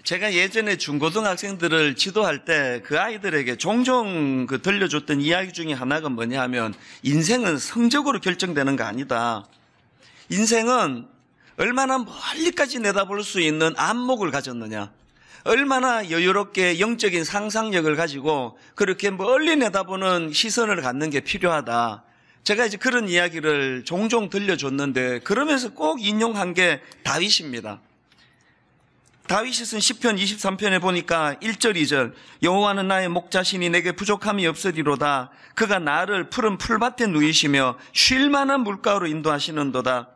제가 예전에 중고등학생들을 지도할 때 그 아이들에게 종종 들려줬던 이야기 중에 하나가 뭐냐 하면 인생은 성적으로 결정되는 거 아니다. 인생은 얼마나 멀리까지 내다볼 수 있는 안목을 가졌느냐, 얼마나 여유롭게 영적인 상상력을 가지고 그렇게 멀리 내다보는 시선을 갖는 게 필요하다. 제가 이제 그런 이야기를 종종 들려줬는데 그러면서 꼭 인용한 게 다윗입니다. 다윗이 쓴 시편 23편에 보니까 1절 2절 여호와는 나의 목자시니 내게 부족함이 없으리로다. 그가 나를 푸른 풀밭에 누이시며 쉴 만한 물가로 인도하시는도다.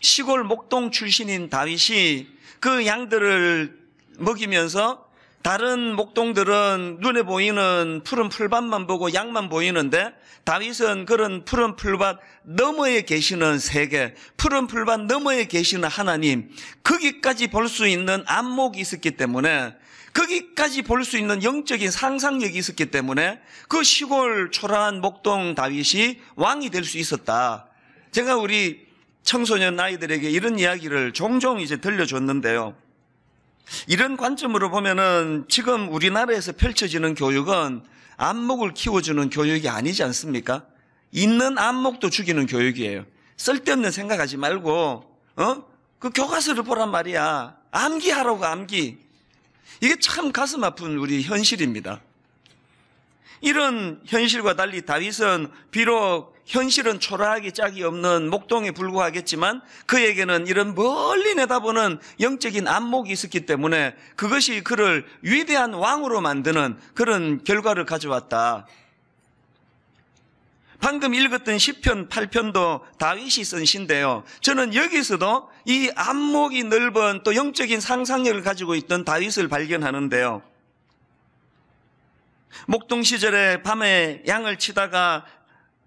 시골 목동 출신인 다윗이 그 양들을 먹이면서 다른 목동들은 눈에 보이는 푸른 풀밭만 보고 양만 보이는데 다윗은 그런 푸른 풀밭 너머에 계시는 세계, 푸른 풀밭 너머에 계시는 하나님, 거기까지 볼 수 있는 안목이 있었기 때문에, 거기까지 볼 수 있는 영적인 상상력이 있었기 때문에 그 시골 초라한 목동 다윗이 왕이 될 수 있었다. 제가 우리 청소년 아이들에게 이런 이야기를 종종 이제 들려줬는데요. 이런 관점으로 보면은 지금 우리나라에서 펼쳐지는 교육은 안목을 키워주는 교육이 아니지 않습니까? 있는 안목도 죽이는 교육이에요. 쓸데없는 생각하지 말고 그 교과서를 보란 말이야. 암기하라고 암기. 이게 참 가슴 아픈 우리 현실입니다. 이런 현실과 달리 다윗은 비록 현실은 초라하기 짝이 없는 목동에 불과하겠지만 그에게는 이런 멀리 내다보는 영적인 안목이 있었기 때문에 그것이 그를 위대한 왕으로 만드는 그런 결과를 가져왔다. 방금 읽었던 시편 8편도 다윗이 쓴 시인데요. 저는 여기서도 이 안목이 넓은 또 영적인 상상력을 가지고 있던 다윗을 발견하는데요. 목동 시절에 밤에 양을 치다가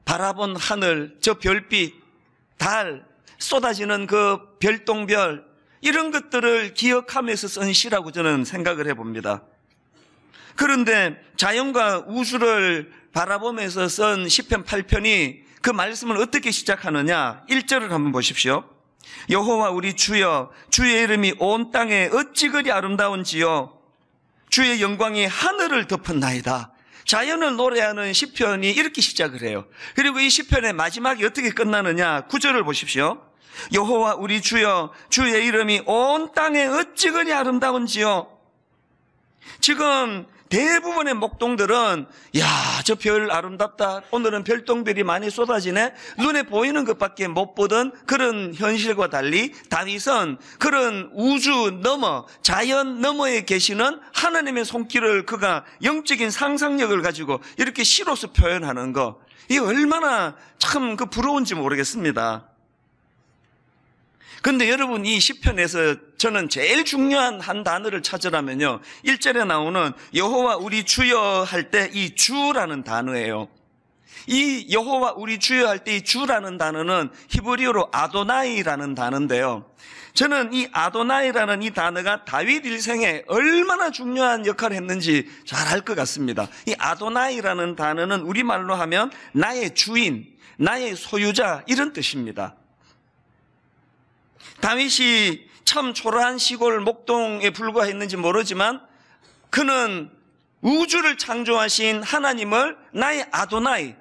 바라본 하늘, 저 별빛, 달, 쏟아지는 그 별똥별, 이런 것들을 기억하면서 쓴 시라고 저는 생각을 해봅니다. 그런데 자연과 우주를 바라보면서 쓴 시편 8편이 그 말씀을 어떻게 시작하느냐? 1절을 한번 보십시오. 여호와 우리 주여, 주의 이름이 온 땅에 어찌 그리 아름다운지요. 주의 영광이 하늘을 덮었나이다. 자연을 노래하는 시편이 이렇게 시작을 해요. 그리고 이 시편의 마지막이 어떻게 끝나느냐? 9절을 보십시오. 여호와 우리 주여, 주의 이름이 온 땅에 어찌 그리 아름다운지요. 지금 대부분의 목동들은 저 별 아름답다, 오늘은 별똥별이 많이 쏟아지네, 눈에 보이는 것밖에 못 보던 그런 현실과 달리 다윗은 그런 우주 너머, 자연 너머에 계시는 하나님의 손길을 그가 영적인 상상력을 가지고 이렇게 시로서 표현하는 거, 이게 얼마나 참 부러운지 모르겠습니다. 근데 여러분, 이 시편에서 저는 제일 중요한 한 단어를 찾으라면요, 1절에 나오는 여호와 우리 주여 할 때 이 주라는 단어예요. 이 여호와 우리 주여 할 때 이 주라는 단어는 히브리어로 아도나이라는 단어인데요, 저는 이 아도나이라는 이 단어가 다윗 일생에 얼마나 중요한 역할을 했는지 잘 알 것 같습니다. 이 아도나이라는 단어는 우리말로 하면 나의 주인, 나의 소유자, 이런 뜻입니다. 다윗이 참 초라한 시골 목동에 불과했는지 모르지만 그는 우주를 창조하신 하나님을 나의 아도나이,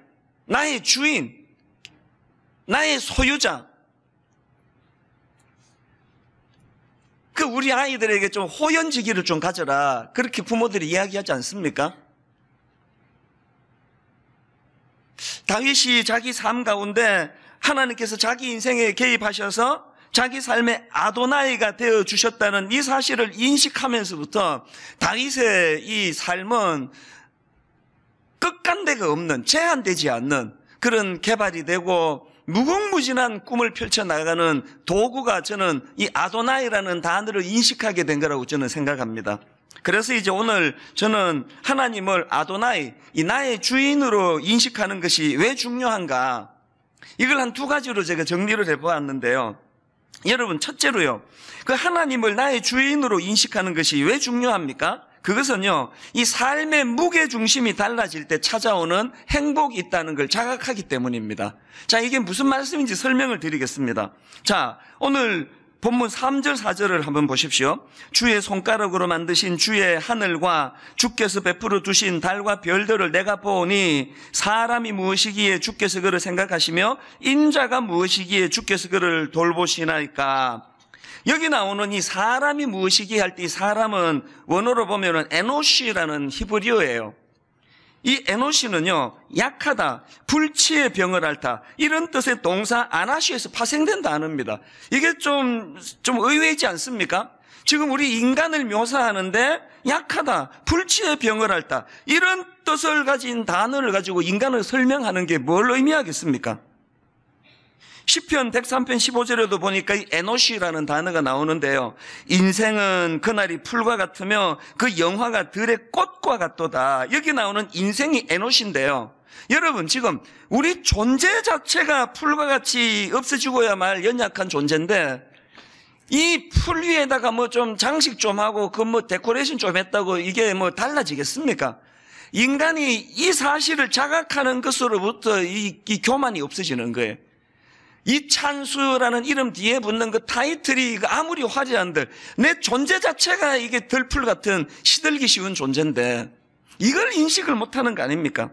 나의 주인, 나의 소유자, 우리 아이들에게 좀 호연지기를 좀 가져라, 그렇게 부모들이 이야기하지 않습니까? 다윗이 자기 삶 가운데 하나님께서 자기 인생에 개입하셔서 자기 삶의 아도나이가 되어주셨다는 이 사실을 인식하면서부터 다윗의 이 삶은 끝간데가 없는, 제한되지 않는 그런 개발이 되고 무궁무진한 꿈을 펼쳐나가는 도구가 저는 이 아도나이라는 단어를 인식하게 된 거라고 저는 생각합니다. 그래서 이제 오늘 저는 하나님을 아도나이, 이 나의 주인으로 인식하는 것이 왜 중요한가, 이걸 한 두 가지로 제가 정리를 해보았는데요. 여러분, 첫째로요, 그 하나님을 나의 주인으로 인식하는 것이 왜 중요합니까? 그것은요, 이 삶의 무게중심이 달라질 때 찾아오는 행복이 있다는 걸 자각하기 때문입니다. 자, 이게 무슨 말씀인지 설명을 드리겠습니다. 자, 오늘 본문 3절 4절을 한번 보십시오. 주의 손가락으로 만드신 주의 하늘과 주께서 베풀어 두신 달과 별들을 내가 보니 사람이 무엇이기에 주께서 그를 생각하시며 인자가 무엇이기에 주께서 그를 돌보시나이까. 여기 나오는 이 사람이 무엇이기에 할 때 이 사람은 원어로 보면은 에노시라는 히브리어예요. 이 에노시는요, 약하다, 불치의 병을 앓다, 이런 뜻의 동사 아나시에서 파생된 단어입니다. 이게 좀 의외이지 않습니까? 지금 우리 인간을 묘사하는데 약하다, 불치의 병을 앓다, 이런 뜻을 가진 단어를 가지고 인간을 설명하는 게 뭘 의미하겠습니까? 시편 103편 15절에도 보니까 이 에노시라는 단어가 나오는데요. 인생은 그날이 풀과 같으며 그 영화가 들의 꽃과 같도다. 여기 나오는 인생이 에노시인데요. 여러분, 지금 우리 존재 자체가 풀과 같이 없어지고야 말 연약한 존재인데 이 풀 위에다가 뭐 좀 장식 좀 하고 그 뭐 데코레이션 좀 했다고 이게 뭐 달라지겠습니까? 인간이 이 사실을 자각하는 것으로부터 이 교만이 없어지는 거예요. 이 찬수라는 이름 뒤에 붙는 그 타이틀이 아무리 화려한들 내 존재 자체가 이게 들풀 같은 시들기 쉬운 존재인데 이걸 인식을 못하는 거 아닙니까?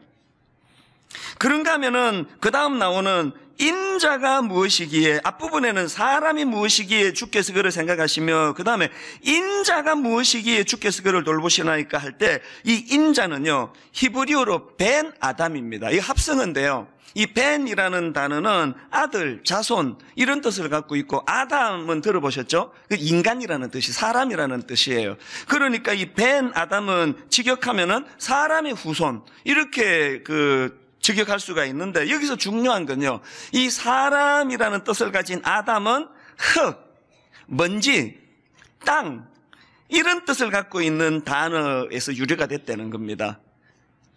그런가 하면은 그 다음 나오는 인자가 무엇이기에, 앞부분에는 사람이 무엇이기에 주께서 그를 생각하시며 그 다음에 인자가 무엇이기에 주께서 그를 돌보시나이까 할 때 이 인자는요 히브리어로 벤 아담입니다. 이 합성어인데요. 이 벤이라는 단어는 아들, 자손 이런 뜻을 갖고 있고 아담은 들어보셨죠? 인간이라는 뜻이 사람이라는 뜻이에요. 그러니까 이 벤 아담은 직역하면은 사람의 후손 이렇게 직역할 수가 있는데 여기서 중요한 건요. 이 사람이라는 뜻을 가진 아담은 흙, 먼지, 땅 이런 뜻을 갖고 있는 단어에서 유래가 됐다는 겁니다.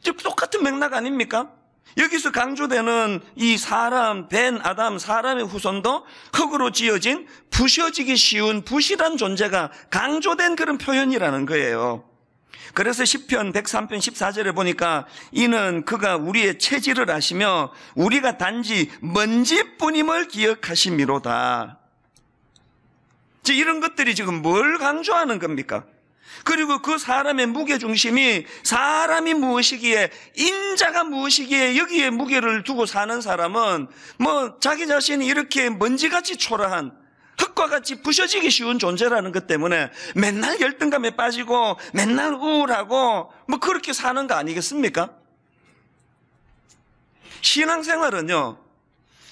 즉 똑같은 맥락 아닙니까? 여기서 강조되는 이 사람, 벤 아담, 사람의 후손도 흙으로 지어진 부셔지기 쉬운 부실한 존재가 강조된 그런 표현이라는 거예요. 그래서 시편 103편 14절에 보니까 이는 그가 우리의 체질을 아시며 우리가 단지 먼지뿐임을 기억하심이로다. 이런 것들이 지금 뭘 강조하는 겁니까? 그리고 그 사람의 무게중심이 사람이 무엇이기에 인자가 무엇이기에 여기에 무게를 두고 사는 사람은 뭐 자기 자신이 이렇게 먼지같이 초라한 흙과 같이 부셔지기 쉬운 존재라는 것 때문에 맨날 열등감에 빠지고 맨날 우울하고 뭐 그렇게 사는 거 아니겠습니까? 신앙생활은요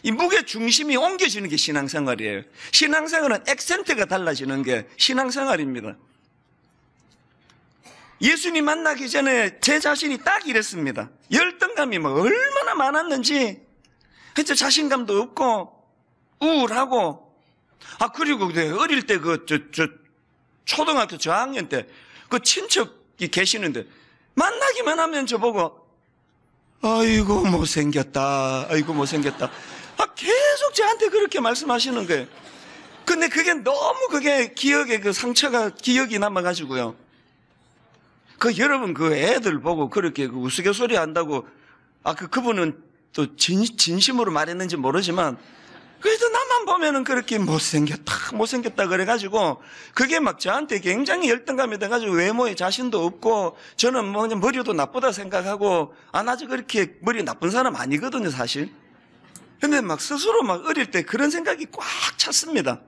이 무게중심이 옮겨지는 게 신앙생활이에요. 신앙생활은 액센트가 달라지는 게 신앙생활입니다. 예수님 만나기 전에 제 자신이 딱 이랬습니다. 열등감이 뭐 얼마나 많았는지 진짜 자신감도 없고 우울하고 그리고 어릴 때 초등학교 저학년 때 그 친척이 계시는데 만나기만 하면 저보고 아이고 못생겼다 아이고 못생겼다 계속 저한테 그렇게 말씀하시는 거예요. 근데 그게 너무 기억에 상처가 기억이 남아가지고요. 여러분 애들 보고 그렇게 우스갯소리 한다고 그분은 또 진심으로 말했는지 모르지만 그래도 나만 보면은 그렇게 못생겼다 그래가지고 그게 막 저한테 굉장히 열등감이 돼가지고 외모에 자신도 없고 저는 뭐 그냥 머리도 나쁘다 생각하고 나 그렇게 머리 나쁜 사람 아니거든요 사실. 근데 막 스스로 어릴 때 그런 생각이 꽉 찼습니다.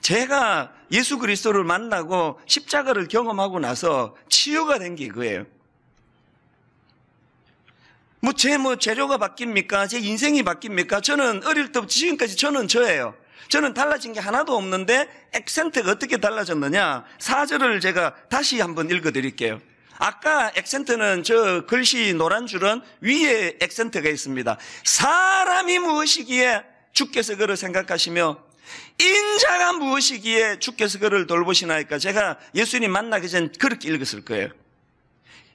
제가 예수 그리스도를 만나고 십자가를 경험하고 나서 치유가 된 게 그거예요. 제 재료가 바뀝니까? 제 인생이 바뀝니까? 저는 어릴 때부터 지금까지 저는 저예요. 저는 달라진 게 하나도 없는데 액센트가 어떻게 달라졌느냐? 4절을 제가 다시 한번 읽어드릴게요. 아까 액센트는 저 글씨 노란 줄은 위에 액센트가 있습니다. 사람이 무엇이기에 주께서 그를 생각하시며 인자가 무엇이기에 주께서 그를 돌보시나이까. 제가 예수님 만나기 전 그렇게 읽었을 거예요.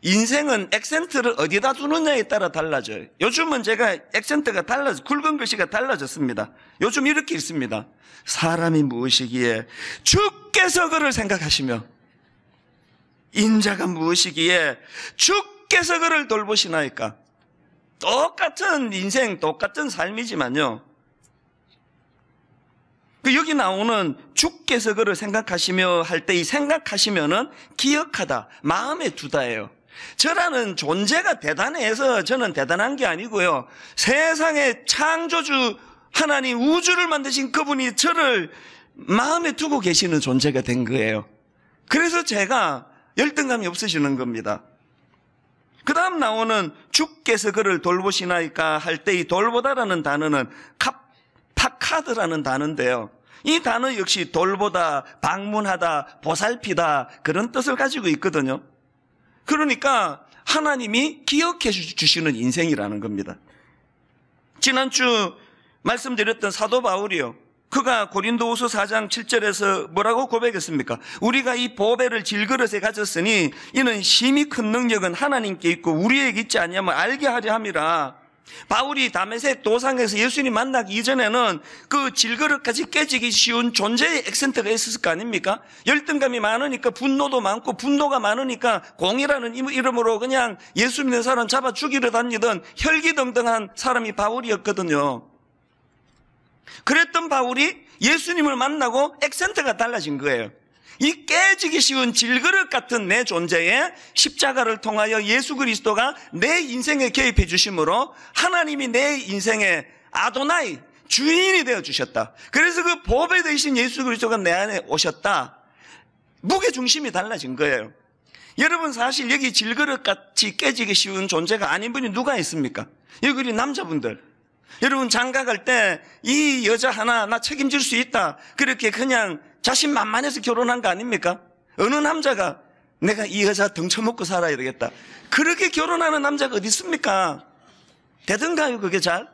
인생은 액센트를 어디다 두느냐에 따라 달라져요. 요즘은 제가 액센트가 굵은 글씨가 달라졌습니다. 요즘 이렇게 있습니다. 사람이 무엇이기에 주께서 그를 생각하시며 인자가 무엇이기에 주께서 그를 돌보시나이까. 똑같은 인생, 똑같은 삶이지만요. 여기 나오는 주께서 그를 생각하시며 할 때 이 생각하시면은 기억하다, 마음에 두다예요. 저라는 존재가 대단해서 저는 대단한 게 아니고요. 세상의 창조주 하나님, 우주를 만드신 그분이 저를 마음에 두고 계시는 존재가 된 거예요. 그래서 제가 열등감이 없으시는 겁니다. 그 다음 나오는 주께서 그를 돌보시나이까 할 때 이 돌보다라는 단어는 파카드라는 단어인데요. 이 단어 역시 돌보다, 방문하다, 보살피다 그런 뜻을 가지고 있거든요. 그러니까 하나님이 기억해 주시는 인생이라는 겁니다. 지난주 말씀드렸던 사도 바울이요. 그가 고린도후서 4장 7절에서 뭐라고 고백했습니까? 우리가 이 보배를 질그릇에 가졌으니 이는 심히 큰 능력은 하나님께 있고 우리에게 있지 아니하면 알게 하려 함이라. 바울이 다메섹 도상에서 예수님 만나기 이전에는 그 질그릇까지 깨지기 쉬운 존재의 액센트가 있었을 거 아닙니까? 열등감이 많으니까 분노도 많고, 분노가 많으니까 공이라는 이름으로 그냥 예수 믿는 사람 잡아 죽이러 다니던 혈기등등한 사람이 바울이었거든요. 그랬던 바울이 예수님을 만나고 액센트가 달라진 거예요. 이 깨지기 쉬운 질그릇 같은 내 존재에 십자가를 통하여 예수 그리스도가 내 인생에 개입해 주심으로 하나님이 내 인생에 아도나이, 주인이 되어 주셨다. 그래서 그 보배 되신 예수 그리스도가 내 안에 오셨다. 무게중심이 달라진 거예요. 여러분, 사실 여기 질그릇같이 깨지기 쉬운 존재가 아닌 분이 누가 있습니까? 여기 우리 남자분들, 여러분 장가 갈 때 이 여자 하나 나 책임질 수 있다, 그렇게 그냥 자신만만해서 결혼한 거 아닙니까? 어느 남자가 내가 이 여자 덩쳐먹고 살아야 되겠다, 그렇게 결혼하는 남자가 어디 있습니까? 되던가요 그게 잘?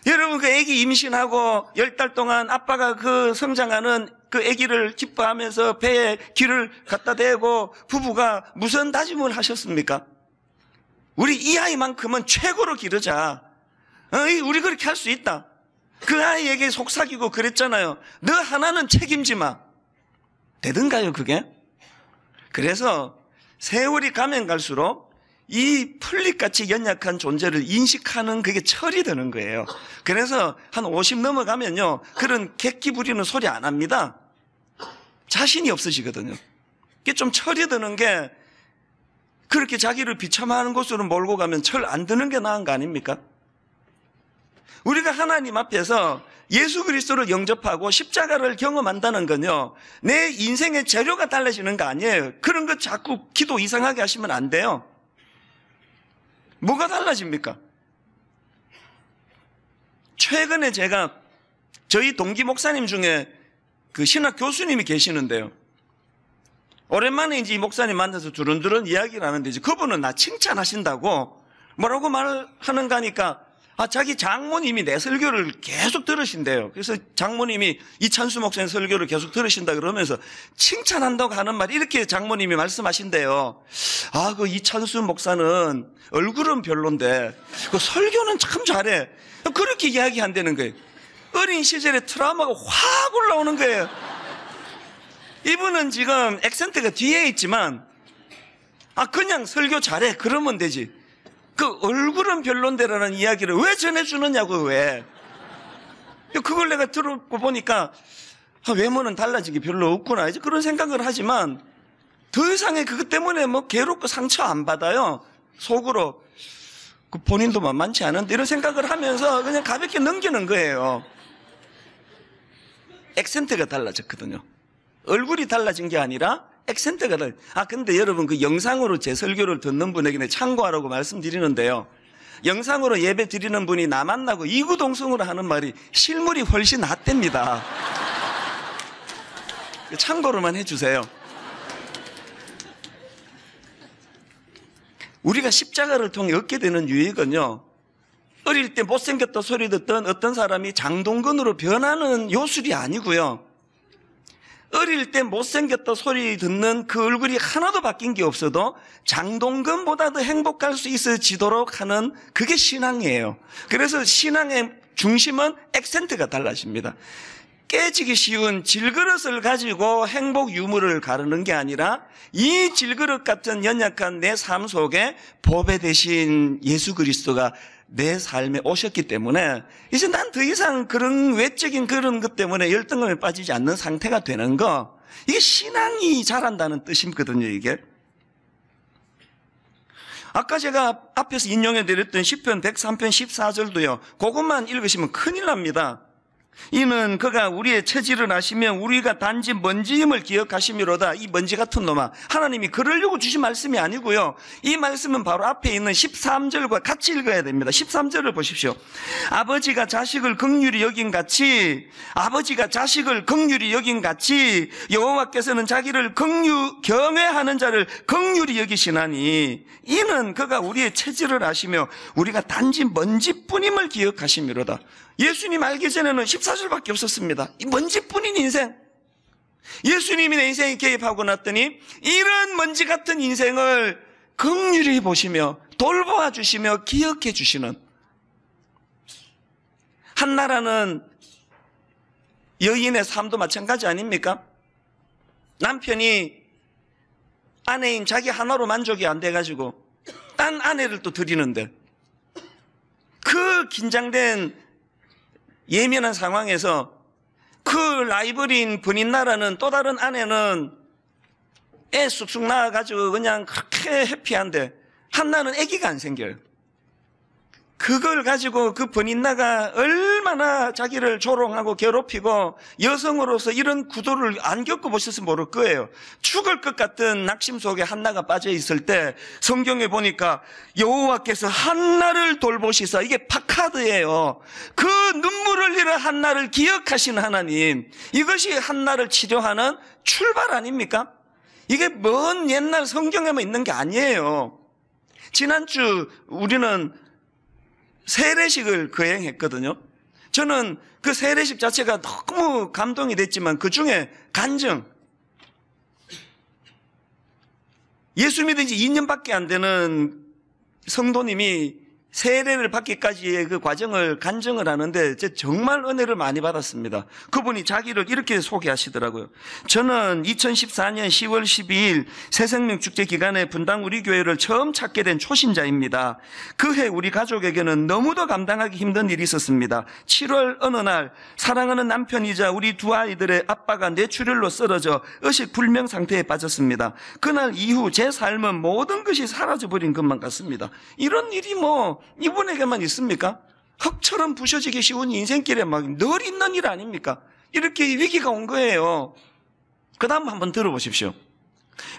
여러분, 그 아기 임신하고 10달 동안 아빠가 그 성장하는 그 아기를 기뻐하면서 배에 귀를 갖다 대고 부부가 무슨 다짐을 하셨습니까? 우리 이 아이만큼은 최고로 기르자. 우리 그렇게 할 수 있다. 그 아이에게 속삭이고 그랬잖아요. 너 하나는 책임지 마. 되던가요 그게? 그래서 세월이 가면 갈수록 이 풀잎같이 연약한 존재를 인식하는 그게 철이 드는 거예요. 그래서 한 50 넘어가면요, 그런 객기 부리는 소리 안 합니다. 자신이 없으시거든요. 이게 좀 철이 드는 게, 그렇게 자기를 비참하는 곳으로 몰고 가면 철 안 드는 게 나은 거 아닙니까? 우리가 하나님 앞에서 예수 그리스도를 영접하고 십자가를 경험한다는 건요, 내 인생의 재료가 달라지는 거 아니에요. 그런 거 자꾸 기도 이상하게 하시면 안 돼요. 뭐가 달라집니까? 최근에 제가 저희 동기 목사님 중에 그 신학 교수님이 계시는데요, 오랜만에 이제 이 목사님 만나서 두런두런 이야기를 하는데, 이제 그분은 나 칭찬하신다고 뭐라고 말하는가 하니까, 자기 장모님이 내 설교를 계속 들으신대요. 그래서 장모님이 이찬수 목사님 설교를 계속 들으신다 그러면서 칭찬한다고 하는 말이 이렇게 장모님이 말씀하신대요. 그 이찬수 목사는 얼굴은 별론데 그 설교는 참 잘해. 그렇게 이야기한다는 거예요. 어린 시절에 트라우마가 확 올라오는 거예요. 이분은 지금 액센트가 뒤에 있지만, 그냥 설교 잘해 그러면 되지, 그 얼굴은 별론데라는 이야기를 왜 전해주느냐고. 왜? 그걸 내가 들어보고 보니까 외모는 달라진 게 별로 없구나, 이제 그런 생각을 하지만, 더 이상의 그것 때문에 뭐 괴롭고 상처 안 받아요. 속으로 그 본인도 만만치 않은데 이런 생각을 하면서 그냥 가볍게 넘기는 거예요. 액센트가 달라졌거든요. 얼굴이 달라진 게 아니라 액센트가 달라진. 근데 여러분, 그 영상으로 제 설교를 듣는 분에게 참고하라고 말씀드리는데요, 영상으로 예배 드리는 분이 나 만나고 이구동성으로 하는 말이 실물이 훨씬 낫답니다. 참고로만 해주세요. 우리가 십자가를 통해 얻게 되는 유익은요, 어릴 때 못생겼다 소리 듣던 어떤 사람이 장동건으로 변하는 요술이 아니고요, 어릴 때 못생겼다 소리 듣는 그 얼굴이 하나도 바뀐 게 없어도 장동건보다 더 행복할 수 있어지도록 하는, 그게 신앙이에요. 그래서 신앙의 중심은 액센트가 달라집니다. 깨지기 쉬운 질그릇을 가지고 행복 유무를 가르는 게 아니라, 이 질그릇 같은 연약한 내 삶 속에 보배 되신 예수 그리스도가 내 삶에 오셨기 때문에 이제 난 더 이상 그런 외적인 그런 것 때문에 열등감에 빠지지 않는 상태가 되는 거, 이게 신앙이 자란다는 뜻이거든요. 이게 아까 제가 앞에서 인용해 드렸던 시편 103편 14절도요. 그것만 읽으시면 큰일 납니다. 이는 그가 우리의 체질을 아시며 우리가 단지 먼지임을 기억하심이로다. 이 먼지 같은 놈아. 하나님이 그러려고 주신 말씀이 아니고요. 이 말씀은 바로 앞에 있는 13절과 같이 읽어야 됩니다. 13절을 보십시오. 아버지가 자식을 긍휼히 여긴 같이 여호와께서는 자기를 경외하는 자를 긍휼히 여기시나니 이는 그가 우리의 체질을 아시며 우리가 단지 먼지뿐임을 기억하심이로다. 예수님 알기 전에는 14절밖에 없었습니다. 이 먼지뿐인 인생. 예수님이 내 인생에 개입하고 났더니 이런 먼지 같은 인생을 긍휼히 보시며 돌보아 주시며 기억해 주시는, 한나라는 여인의 삶도 마찬가지 아닙니까? 남편이 아내인 자기 하나로 만족이 안 돼가지고 딴 아내를 또 드리는데, 그 긴장된 예민한 상황에서 그 라이벌인 분인나라는 또 다른 아내는 애 쑥쑥 낳아가지고 그냥 그렇게 해피한데 한나는 아기가 안 생겨요. 그걸 가지고 그 분인나가 얼마나 자기를 조롱하고 괴롭히고, 여성으로서 이런 구도를 안 겪어보셔서 모를 거예요. 죽을 것 같은 낙심 속에 한나가 빠져 있을 때 성경에 보니까 여호와께서 한나를 돌보시사, 이게 파카드예요. 그 눈물을 흘린 한나를 기억하신 하나님, 이것이 한나를 치료하는 출발 아닙니까? 이게 먼 옛날 성경에만 있는 게 아니에요. 지난주 우리는 세례식을 거행했거든요. 저는 그 세례식 자체가 너무 감동이 됐지만 그 중에 간증, 예수 믿은 지 2년밖에 안 되는 성도님이 세례를 받기까지의 그 과정을 간증을 하는데 정말 은혜를 많이 받았습니다. 그분이 자기를 이렇게 소개하시더라고요. 저는 2014년 10월 12일 새생명 축제 기간에 분당 우리 교회를 처음 찾게 된 초신자입니다. 그해 우리 가족에게는 너무도 감당하기 힘든 일이 있었습니다. 7월 어느 날 사랑하는 남편이자 우리 두 아이들의 아빠가 뇌출혈로 쓰러져 의식 불명 상태에 빠졌습니다. 그날 이후 제 삶은 모든 것이 사라져버린 것만 같습니다. 이런 일이 이분에게만 있습니까? 흙처럼 부셔지기 쉬운 인생길에 막 늘 있는 일 아닙니까? 이렇게 위기가 온 거예요. 그 다음 한번 들어보십시오.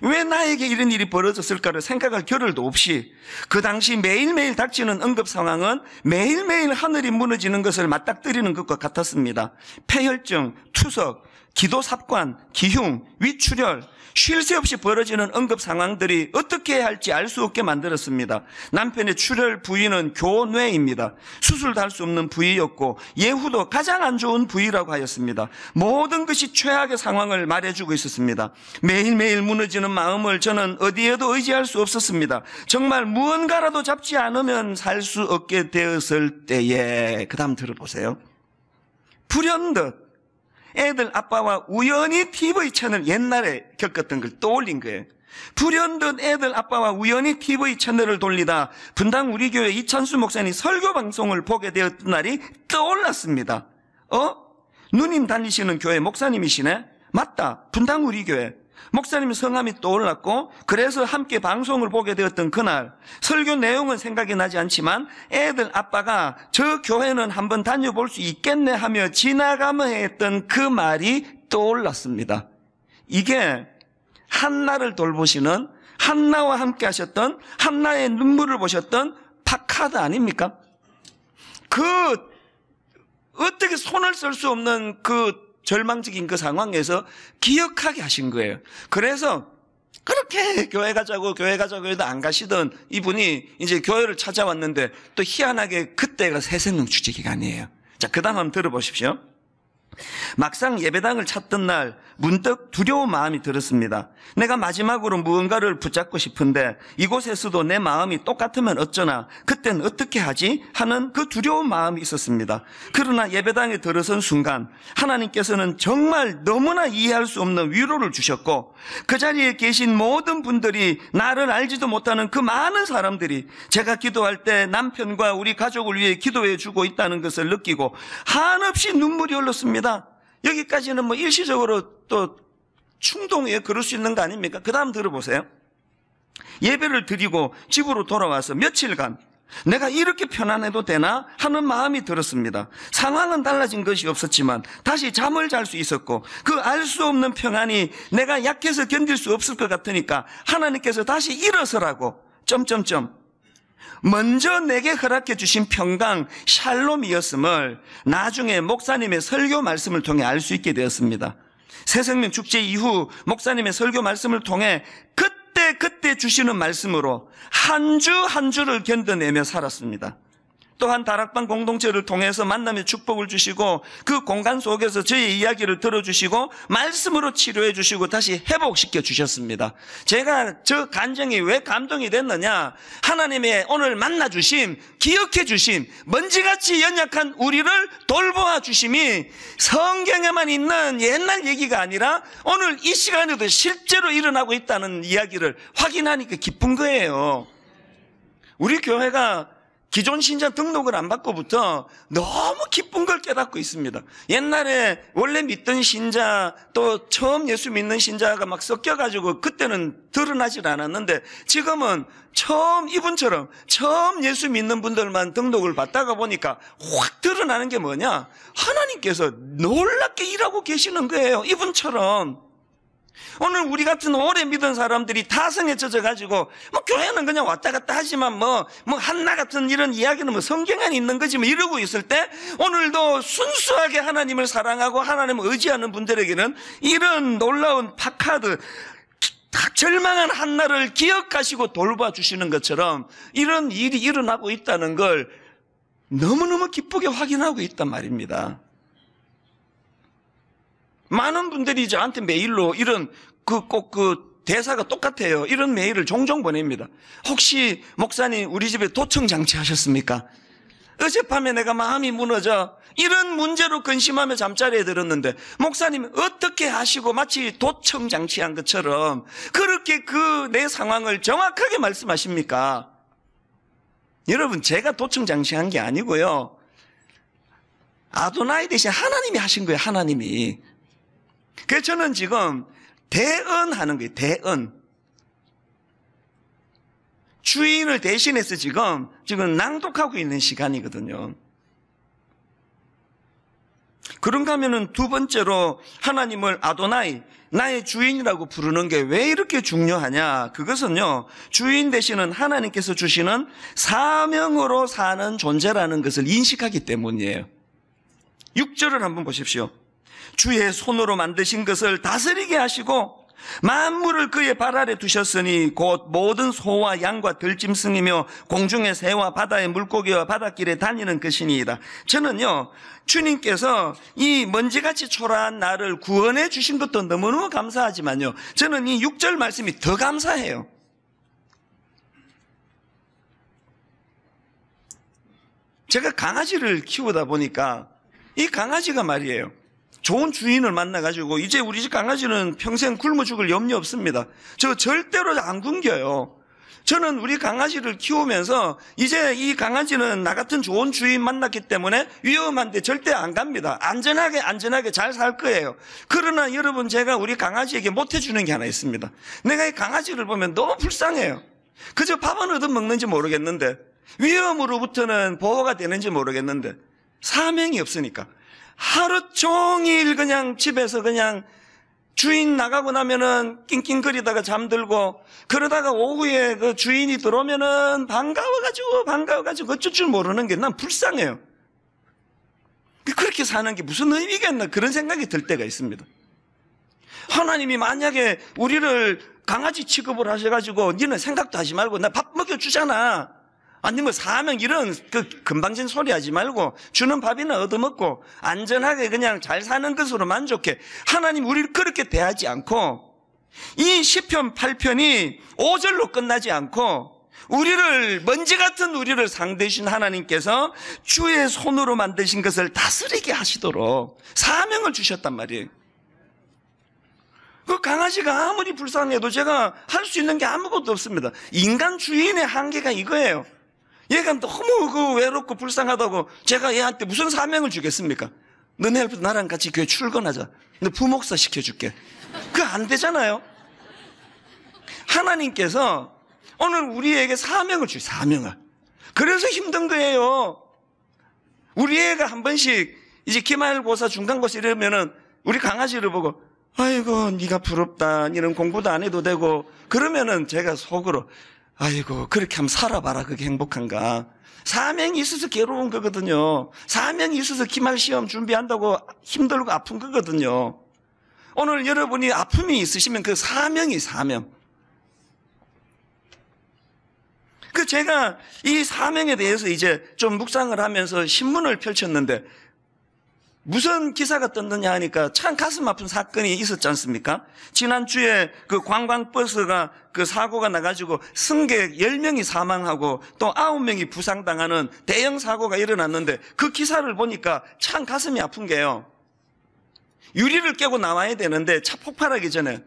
왜 나에게 이런 일이 벌어졌을까를 생각할 겨를도 없이 그 당시 매일매일 닥치는 응급 상황은 매일매일 하늘이 무너지는 것을 맞닥뜨리는 것과 같았습니다. 폐혈증, 투석, 기도삽관, 기흉, 위출혈, 쉴 새 없이 벌어지는 응급 상황들이 어떻게 해야 할지 알 수 없게 만들었습니다. 남편의 출혈 부위는 교뇌입니다. 수술도 할 수 없는 부위였고 예후도 가장 안 좋은 부위라고 하였습니다. 모든 것이 최악의 상황을 말해주고 있었습니다. 매일매일 무너지는 마음을 저는 어디에도 의지할 수 없었습니다. 정말 무언가라도 잡지 않으면 살 수 없게 되었을 때에, 그 다음 들어보세요. 불현듯 애들 아빠와 우연히 TV 채널, 옛날에 겪었던 걸 떠올린 거예요. 불현듯 애들 아빠와 우연히 TV 채널을 돌리다 분당 우리 교회 이찬수 목사님 설교 방송을 보게 되었던 날이 떠올랐습니다. 누님 다니시는 교회 목사님이시네? 맞다, 분당 우리 교회. 목사님 성함이 떠올랐고 그래서 함께 방송을 보게 되었던 그날, 설교 내용은 생각이 나지 않지만 애들 아빠가 저 교회는 한번 다녀볼 수 있겠네 하며 지나가며 했던 그 말이 떠올랐습니다. 이게 한나를 돌보시는, 한나와 함께 하셨던, 한나의 눈물을 보셨던 파카드 아닙니까? 어떻게 손을 쓸 수 없는 절망적인 그 상황에서 기억하게 하신 거예요. 그래서 그렇게 교회 가자고 해도 안 가시던 이분이 이제 교회를 찾아왔는데 또 희한하게 그때가 새생명 축제 기간이에요. 자, 그 다음 한번 들어보십시오. 막상 예배당을 찾던 날 문득 두려운 마음이 들었습니다. 내가 마지막으로 무언가를 붙잡고 싶은데 이곳에서도 내 마음이 똑같으면 어쩌나, 그땐 어떻게 하지? 하는 그 두려운 마음이 있었습니다. 그러나 예배당에 들어선 순간 하나님께서는 정말 너무나 이해할 수 없는 위로를 주셨고, 그 자리에 계신 모든 분들이, 나를 알지도 못하는 그 많은 사람들이 제가 기도할 때 남편과 우리 가족을 위해 기도해 주고 있다는 것을 느끼고 한없이 눈물이 흘렀습니다. 여기까지는 뭐 일시적으로 또 충동에 그럴 수 있는 거 아닙니까? 그 다음 들어보세요. 예배를 드리고 집으로 돌아와서 며칠간 내가 이렇게 편안해도 되나 하는 마음이 들었습니다. 상황은 달라진 것이 없었지만 다시 잠을 잘 수 있었고, 그 알 수 없는 평안이 내가 약해서 견딜 수 없을 것 같으니까 하나님께서 다시 일어서라고 먼저 내게 허락해 주신 평강 샬롬이었음을 나중에 목사님의 설교 말씀을 통해 알 수 있게 되었습니다. 새생명 축제 이후 목사님의 설교 말씀을 통해 그때 주시는 말씀으로 한 주 한 주를 견뎌내며 살았습니다. 또한 다락방 공동체를 통해서 만남의 축복을 주시고, 그 공간 속에서 저의 이야기를 들어주시고 말씀으로 치료해 주시고 다시 회복시켜 주셨습니다. 제가 저 감정이 왜 감동이 됐느냐, 하나님의 오늘 만나 주심, 기억해 주심, 먼지같이 연약한 우리를 돌보아 주심이 성경에만 있는 옛날 얘기가 아니라 오늘 이 시간에도 실제로 일어나고 있다는 이야기를 확인하니까 기쁜 거예요. 우리 교회가 기존 신자 등록을 안 받고부터 너무 기쁜 걸 깨닫고 있습니다. 옛날에 원래 믿던 신자, 또 처음 예수 믿는 신자가 막 섞여가지고 그때는 드러나질 않았는데, 지금은 이분처럼 처음 예수 믿는 분들만 등록을 받다가 보니까 확 드러나는 게 뭐냐, 하나님께서 놀랍게 일하고 계시는 거예요. 이분처럼. 오늘 우리 같은 오래 믿은 사람들이 타성에 젖어가지고 교회는 그냥 왔다 갔다 하지만 한나 같은 이런 이야기는 성경 안에 있는 거지 이러고 있을 때, 오늘도 순수하게 하나님을 사랑하고 하나님을 의지하는 분들에게는 이런 놀라운 파카드, 절망한 한나를 기억하시고 돌봐주시는 것처럼 이런 일이 일어나고 있다는 걸 너무너무 기쁘게 확인하고 있단 말입니다. 많은 분들이 저한테 메일로 이런 대사가 똑같아요. 이런 메일을 종종 보냅니다. 혹시 목사님 우리 집에 도청장치 하셨습니까? 어젯밤에 내가 마음이 무너져 이런 문제로 근심하며 잠자리에 들었는데 목사님 어떻게 하시고 마치 도청장치한 것처럼 그렇게 내 상황을 정확하게 말씀하십니까? 여러분, 제가 도청장치한 게 아니고요, 아도나이 대신 하나님이 하신 거예요. 하나님이. 그래서 저는 지금 대언하는 거예요. 대언. 주인을 대신해서 지금 낭독하고 있는 시간이거든요. 그런가 하면은 두 번째로 하나님을 아도나이, 나의 주인이라고 부르는 게 왜 이렇게 중요하냐? 그것은요, 주인 되시는 하나님께서 주시는 사명으로 사는 존재라는 것을 인식하기 때문이에요. 6절을 한번 보십시오. 주의 손으로 만드신 것을 다스리게 하시고 만물을 그의 발 아래 두셨으니 곧 모든 소와 양과 들짐승이며 공중의 새와 바다의 물고기와 바닷길에 다니는 것이니이다. 저는요, 주님께서 이 먼지같이 초라한 나를 구원해 주신 것도 너무너무 감사하지만요, 저는 이 6절 말씀이 더 감사해요. 제가 강아지를 키우다 보니까 이 강아지가 말이에요, 좋은 주인을 만나가지고 이제 우리 집 강아지는 평생 굶어 죽을 염려 없습니다. 저 절대로 안 굶겨요. 저는 우리 강아지를 키우면서 이제 이 강아지는 나 같은 좋은 주인 만났기 때문에 위험한데 절대 안 갑니다. 안전하게 잘 살 거예요. 그러나 여러분, 제가 우리 강아지에게 못해주는 게 하나 있습니다. 내가 이 강아지를 보면 너무 불쌍해요. 그저 밥은 얻어먹는지 모르겠는데, 위험으로부터는 보호가 되는지 모르겠는데, 사명이 없으니까 하루 종일 그냥 집에서 그냥 주인 나가고 나면은 낑낑거리다가 잠들고, 그러다가 오후에 그 주인이 들어오면은 반가워가지고 어쩔 줄 모르는 게 난 불쌍해요. 그렇게 사는 게 무슨 의미가 있나, 그런 생각이 들 때가 있습니다. 하나님이 만약에 우리를 강아지 취급을 하셔가지고 니는 생각도 하지 말고 나 밥 먹여주잖아 아니 뭐 사명 이런 그 금방진 소리 하지 말고 주는 밥이나 얻어먹고 안전하게 그냥 잘 사는 것으로 만족해. 하나님 우리를 그렇게 대하지 않고 이 시편 8편이 5절로 끝나지 않고 우리를 먼지 같은 우리를 상대하신 하나님께서 주의 손으로 만드신 것을 다스리게 하시도록 사명을 주셨단 말이에요. 그 강아지가 아무리 불쌍해도 제가 할 수 있는 게 아무것도 없습니다. 인간 주인의 한계가 이거예요. 얘가 너무 그 외롭고 불쌍하다고 제가 얘한테 무슨 사명을 주겠습니까? 너 내일부터 나랑 같이 교회 출근하자. 너 부목사 시켜줄게. 그거 안 되잖아요. 하나님께서 오늘 우리에게 사명을 주세요. 사명을. 그래서 힘든 거예요. 우리 애가 한 번씩 이제 기말고사 중간고사 이러면은 우리 강아지를 보고 아이고 네가 부럽다. 너는 공부도 안 해도 되고 그러면은 제가 속으로 아이고 그렇게 하면 살아봐라. 그게 행복한가. 사명이 있어서 괴로운 거거든요. 사명이 있어서 기말시험 준비한다고 힘들고 아픈 거거든요. 오늘 여러분이 아픔이 있으시면 그 사명이 사명. 그 제가 이 사명에 대해서 이제 좀 묵상을 하면서 신문을 펼쳤는데 무슨 기사가 떴느냐 하니까 참 가슴 아픈 사건이 있었지 않습니까? 지난주에 그 관광버스가 그 사고가 나가지고 승객 10명이 사망하고 또 9명이 부상당하는 대형 사고가 일어났는데 그 기사를 보니까 참 가슴이 아픈 게요. 유리를 깨고 나와야 되는데 차 폭발하기 전에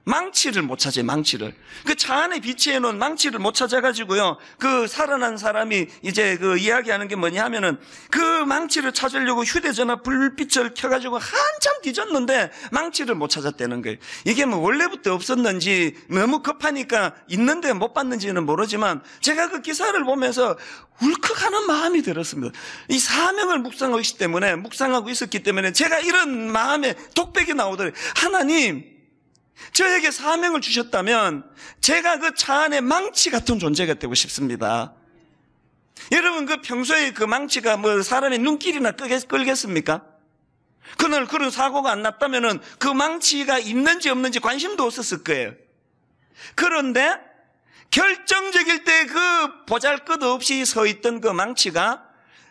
망치를 못 찾아요, 망치를. 그 차 안에 비치해 놓은 망치를 못 찾아가지고요. 그 살아난 사람이 이제 그 이야기하는 게 뭐냐 하면은 그 망치를 찾으려고 휴대전화 불빛을 켜가지고 한참 뒤졌는데 망치를 못 찾았다는 거예요. 이게 뭐 원래부터 없었는지 너무 급하니까 있는데 못 봤는지는 모르지만 제가 그 기사를 보면서 울컥하는 마음이 들었습니다. 이 사명을 묵상하고 있었기 때문에 제가 이런 마음에 독백이 나오더래요. 하나님, 저에게 사명을 주셨다면 제가 그 차 안에 망치 같은 존재가 되고 싶습니다. 여러분 그 평소에 그 망치가 뭐 사람의 눈길이나 끌겠습니까? 그날 그런 사고가 안 났다면은 그 망치가 있는지 없는지 관심도 없었을 거예요. 그런데 결정적일 때 그 보잘것없이 서 있던 그 망치가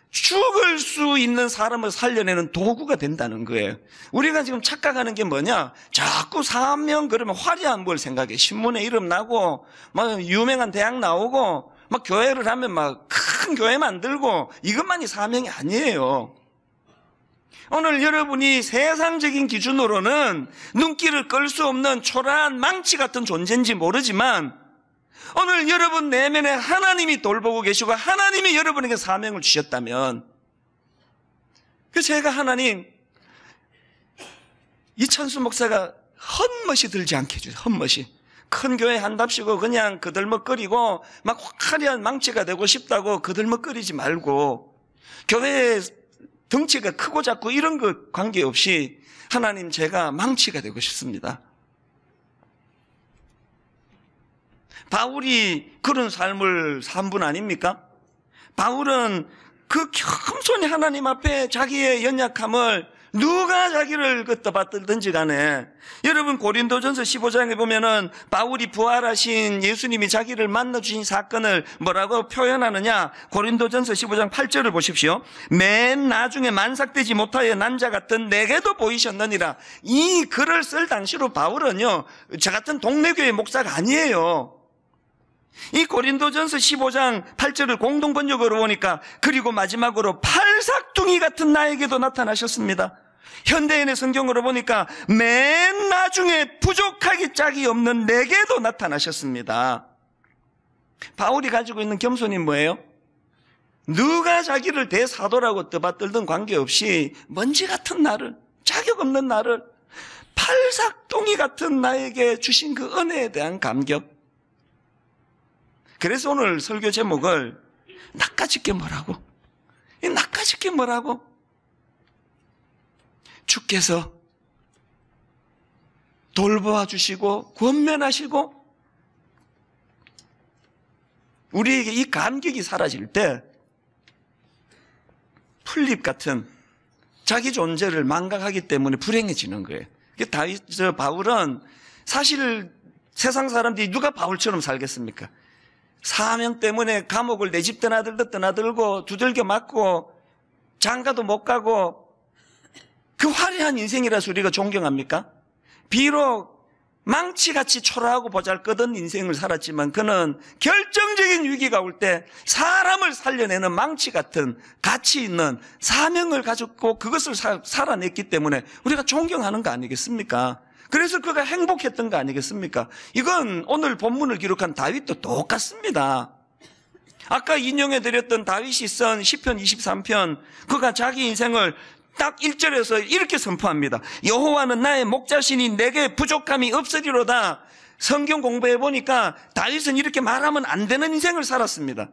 죽을 수 있는 사람을 살려내는 도구가 된다는 거예요. 우리가 지금 착각하는 게 뭐냐? 자꾸 사명 그러면 화려한 뭘 생각해. 신문에 이름 나고 막 유명한 대학 나오고 막 교회를 하면 막 큰 교회 만들고 이것만이 사명이 아니에요. 오늘 여러분이 세상적인 기준으로는 눈길을 끌 수 없는 초라한 망치 같은 존재인지 모르지만 오늘 여러분 내면에 하나님이 돌보고 계시고 하나님이 여러분에게 사명을 주셨다면 그래서 제가 하나님 이찬수 목사가 헛멋이 들지 않게 해주세요. 헛멋이. 큰 교회 한답시고 그냥 그들먹거리고 막 화려한 망치가 되고 싶다고 그들먹거리지 말고 교회의 덩치가 크고 작고 이런 것 관계없이 하나님 제가 망치가 되고 싶습니다. 바울이 그런 삶을 산 분 아닙니까? 바울은 그 겸손히 하나님 앞에 자기의 연약함을 누가 자기를 떠받들든지 간에 여러분 고린도전서 15장에 보면은 바울이 부활하신 예수님이 자기를 만나주신 사건을 뭐라고 표현하느냐? 고린도전서 15장 8절을 보십시오. 맨 나중에 만삭되지 못하여 난자 같은 내게도 보이셨느니라. 이 글을 쓸 당시로 바울은요 저 같은 동네교회 목사가 아니에요. 이 고린도전서 15장 8절을 공동 번역으로 보니까 그리고 마지막으로 팔삭둥이 같은 나에게도 나타나셨습니다. 현대인의 성경으로 보니까 맨 나중에 부족하기 짝이 없는 내게도 나타나셨습니다. 바울이 가지고 있는 겸손이 뭐예요? 누가 자기를 대사도라고 떠받들던 관계없이 먼지 같은 나를, 자격 없는 나를 팔삭둥이 같은 나에게 주신 그 은혜에 대한 감격. 그래서 오늘 설교 제목을 낚아짓게 뭐라고? 이 낚아짓게 뭐라고? 주께서 돌보아 주시고 권면하시고 우리에게 이 감격이 사라질 때 풀잎 같은 자기 존재를 망각하기 때문에 불행해지는 거예요. 바울은 사실 세상 사람들이 누가 바울처럼 살겠습니까? 사명 때문에 감옥을 내 집 떠나들듯 떠나들고 두들겨 맞고 장가도 못 가고 그 화려한 인생이라서 우리가 존경합니까? 비록 망치같이 초라하고 보잘것없는 인생을 살았지만 그는 결정적인 위기가 올 때 사람을 살려내는 망치 같은 가치 있는 사명을 가졌고 그것을 살아냈기 때문에 우리가 존경하는 거 아니겠습니까? 그래서 그가 행복했던 거 아니겠습니까? 이건 오늘 본문을 기록한 다윗도 똑같습니다. 아까 인용해드렸던 다윗이 쓴 시편 23편, 그가 자기 인생을 딱 1절에서 이렇게 선포합니다. 여호와는 나의 목자시니 내게 부족함이 없으리로다. 성경 공부해 보니까 다윗은 이렇게 말하면 안 되는 인생을 살았습니다.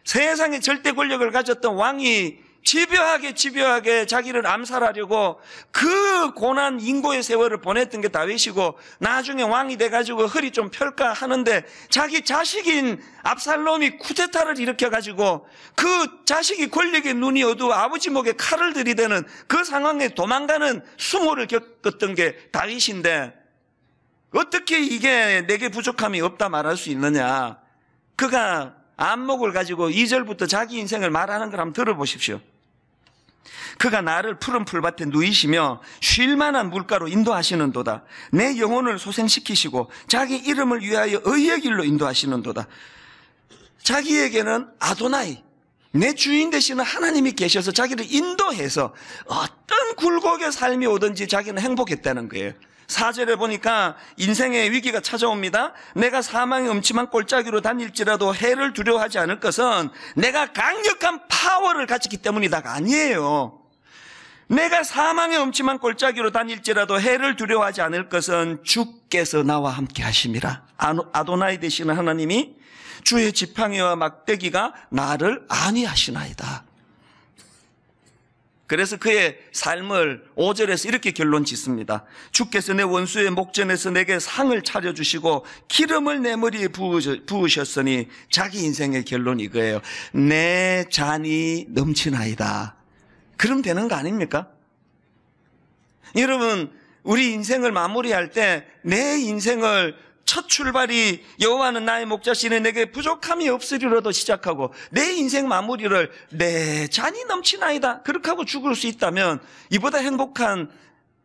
세상의 절대 권력을 가졌던 왕이 집요하게 자기를 암살하려고 그 고난 인고의 세월을 보냈던 게 다윗이고, 나중에 왕이 돼가지고 허리 좀 펼까 하는데 자기 자식인 압살롬이 쿠데타를 일으켜가지고 그 자식이 권력의 눈이 어두워 아버지 목에 칼을 들이대는 그 상황에 도망가는 수모를 겪었던 게 다윗인데, 어떻게 이게 내게 부족함이 없다 말할 수 있느냐? 그가 안목을 가지고 2절부터 자기 인생을 말하는 걸 한번 들어보십시오. 그가 나를 푸른 풀밭에 누이시며 쉴만한 물가로 인도하시는도다. 내 영혼을 소생시키시고 자기 이름을 위하여 의의 길로 인도하시는도다. 자기에게는 아도나이, 내 주인 되시는 하나님이 계셔서 자기를 인도해서 어떤 굴곡의 삶이 오든지 자기는 행복했다는 거예요. 4절에 보니까 인생의 위기가 찾아옵니다. 내가 사망의 음침한 골짜기로 다닐지라도 해를 두려워하지 않을 것은 내가 강력한 파워를 가졌기 때문이다가 아니에요. 내가 사망의 음침한 골짜기로 다닐지라도 해를 두려워하지 않을 것은 주께서 나와 함께 하심이라. 아도나이 되시는 하나님이, 주의 지팡이와 막대기가 나를 안위하시나이다. 그래서 그의 삶을 5절에서 이렇게 결론 짓습니다. 주께서 내 원수의 목전에서 내게 상을 차려주시고 기름을 내 머리에 부으셨으니, 자기 인생의 결론이 이거예요. 내 잔이 넘치나이다. 그럼 되는 거 아닙니까? 여러분, 우리 인생을 마무리할 때 내 인생을 첫 출발이 여호와는 나의 목자시니 내게 부족함이 없으리로도 시작하고, 내 인생 마무리를 내 잔이 넘치나이다 그렇게 하고 죽을 수 있다면 이보다 행복한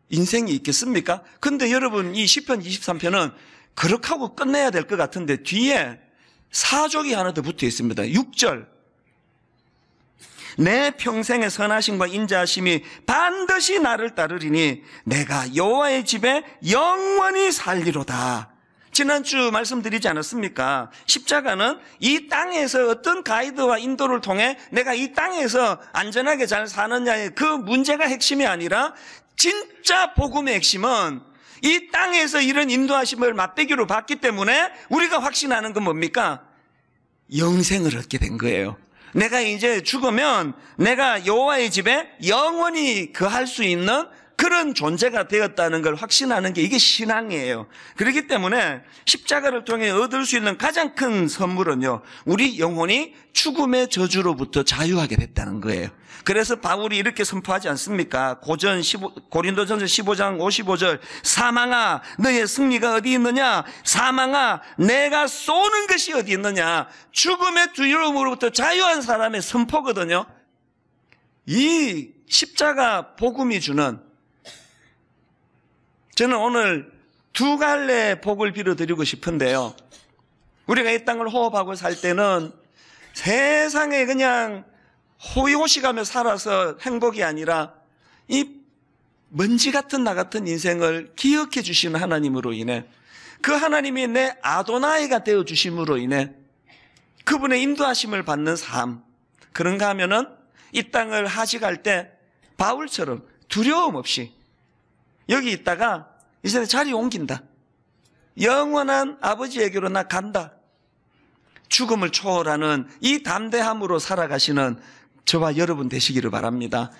인생이 있겠습니까? 근데 여러분, 이 시편 23편은 그렇게 하고 끝내야 될 것 같은데 뒤에 사족이 하나 더 붙어 있습니다. 6절. 내 평생의 선하심과 인자하심이 반드시 나를 따르리니 내가 여호와의 집에 영원히 살리로다. 지난주 말씀드리지 않았습니까? 십자가는 이 땅에서 어떤 가이드와 인도를 통해 내가 이 땅에서 안전하게 잘 사느냐의 그 문제가 핵심이 아니라, 진짜 복음의 핵심은 이 땅에서 이런 인도하심을 맛배기로 받기 때문에 우리가 확신하는 건 뭡니까? 영생을 얻게 된 거예요. 내가 이제 죽으면 내가 여호와의 집에 영원히 거할 수 있는 그런 존재가 되었다는 걸 확신하는 게 이게 신앙이에요. 그렇기 때문에 십자가를 통해 얻을 수 있는 가장 큰 선물은요, 우리 영혼이 죽음의 저주로부터 자유하게 됐다는 거예요. 그래서 바울이 이렇게 선포하지 않습니까? 고린도전서 15장 55절, 사망아 너의 승리가 어디 있느냐? 사망아 내가 쏘는 것이 어디 있느냐? 죽음의 두려움으로부터 자유한 사람의 선포거든요. 이 십자가 복음이 주는, 저는 오늘 두 갈래 복을 빌어드리고 싶은데요. 우리가 이 땅을 호흡하고 살 때는 세상에 그냥 호의호식하며 살아서 행복이 아니라 이 먼지 같은 나 같은 인생을 기억해 주시는 하나님으로 인해, 그 하나님이 내 아도나이가 되어 주심으로 인해 그분의 인도하심을 받는 삶, 그런가 하면은 이 땅을 하직할 때 바울처럼 두려움 없이 여기 있다가 이제 자리 옮긴다. 영원한 아버지에게로 나 간다. 죽음을 초월하는 이 담대함으로 살아가시는 저와 여러분 되시기를 바랍니다.